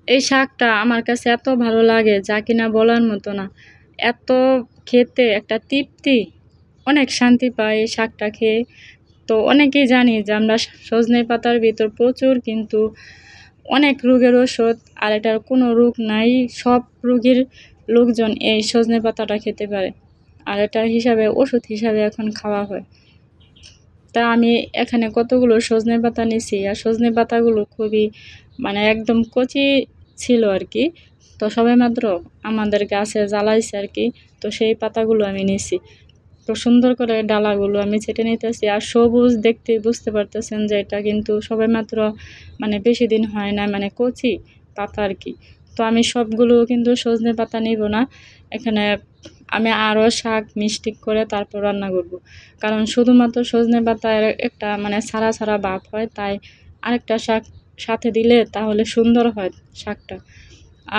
এই শাকটা আমার কাছে এত ভালো লাগে যা কিনা বলার মতো না। এত খেতে একটা তৃপ্তি, অনেক শান্তি পাই এই শাকটা খেয়ে। তো অনেকেই জানি যে আমরা সজনে পাতার ভিতর প্রচুর কিন্তু অনেক রোগের ওষুধ, আর এটার কোনো রোগ নাই। সব রোগীর লোকজন এই সজনে পাতাটা খেতে পারে, আর এটা হিসাবে ওষুধ হিসাবে এখন খাওয়া হয়। তা আমি এখানে কতগুলো সজনে পাতা নিছি, আর সজনে পাতাগুলো খুবই মানে একদম কচি ছিল আর কি। তো সবেমাত্র আমাদের গাছে জ্বালাইছে আর কি। তো সেই পাতাগুলো আমি নিছি। তো সুন্দর করে ডালাগুলো আমি ছেঁটে নিতেছি, আর সবুজ দেখতে বুঝতে পারতেছেন যে এটা কিন্তু সবেমাত্র মানে বেশি দিন হয় না, মানে কচি পাতা আর কি। তো আমি সবগুলো কিন্তু সজনে পাতা নিব না, এখানে আমি আরও শাক মিষ্টি করে তারপর রান্না করব। কারণ শুধুমাত্র সজনে পাতার একটা মানে ছাড়া ছাড়া ভাব হয়, তাই আরেকটা শাক সাথে দিলে তাহলে সুন্দর হয় শাকটা।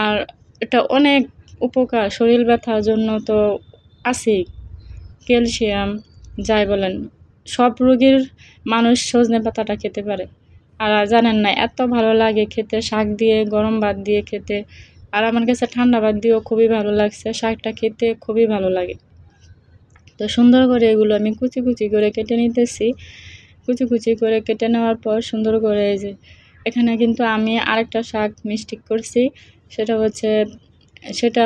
আর এটা অনেক উপকার শরীর ব্যথার জন্য তো আছেই, ক্যালসিয়াম যাই বলেন, সব রোগীর মানুষ সজনে পাতাটা খেতে পারে। আর জানেন না এত ভালো লাগে খেতে, শাক দিয়ে গরম ভাত দিয়ে খেতে। আর আমার কাছে ঠান্ডা ভাত দিয়েও খুবই ভালো লাগছে, শাকটা খেতে খুবই ভালো লাগে। তো সুন্দর করে এগুলো আমি কুচি কুচি করে কেটে নিতেছি। কুচি কুচি করে কেটে নেওয়ার পর সুন্দর করে এই যে এখানে কিন্তু আমি আরেকটা শাক মিষ্টি করছি, সেটা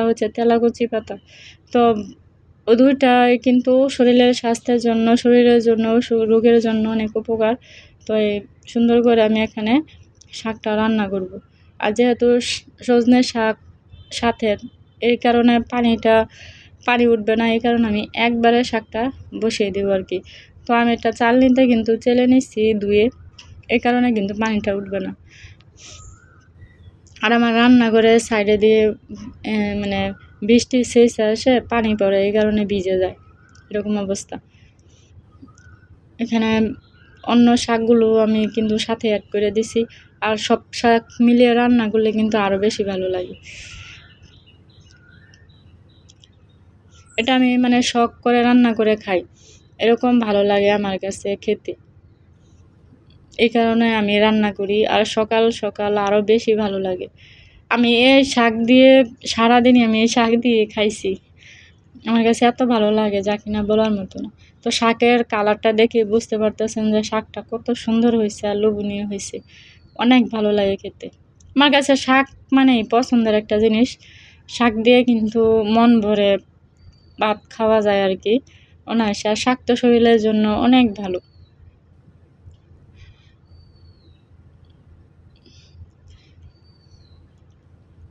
হচ্ছে তেলাকুচি পাতা। তো ও দুইটাই কিন্তু শরীরের জন্য রোগের জন্য অনেক উপকার। তো এই সুন্দর করে আমি এখানে শাকটা রান্না করব। আর যেহেতু সজনে শাক সাথে, এই কারণে পানি উঠবে না, এই কারণে আমি একবারে শাকটা বসিয়ে দেবো আর কি। তো আমি একটা চালনিতে কিন্তু চেলে নিচ্ছি ধুয়ে, এই কারণে কিন্তু পানিটা উঠবে না। আর আমার রান্নাঘরে সাইডে দিয়ে মানে বৃষ্টির শেষে এসে পানি পড়ে, এই কারণে ভিজে যায়, এরকম অবস্থা। এখানে অন্য শাকগুলো আমি কিন্তু সাথে অ্যাড করে দিছি, আর সব শাক মিলিয়ে রান্না করলে কিন্তু আরও বেশি ভালো লাগে। এটা আমি মানে শখ করে রান্না করে খাই, এরকম ভালো লাগে আমার কাছে খেতে, এই কারণে আমি রান্না করি। আর সকাল সকাল আরও বেশি ভালো লাগে। আমি এই শাক দিয়ে সারাদিনই আমি এই শাক দিয়ে খাইছি, আমার কাছে এত ভালো লাগে যা কিনা বলার মতো না। তো শাকের কালারটা দেখে বুঝতে পারতেছেন যে শাকটা কত সুন্দর হয়েছে আর লোভনীয় হয়েছে, অনেক ভালো লাগে খেতে। আমার কাছে শাক মানেই পছন্দের একটা জিনিস, শাক দিয়ে কিন্তু মন ভরে ভাত খাওয়া যায় আর কি অনায়াসে। আর শাক তো শরীরের জন্য অনেক ভালো।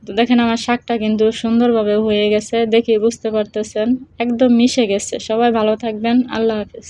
তো দেখেন আমার শাকটা কিন্তু সুন্দরভাবে হয়ে গেছে, দেখে বুঝতে পারতেছেন একদম মিশে গেছে। সবাই ভালো থাকবেন, আল্লাহ হাফেজ।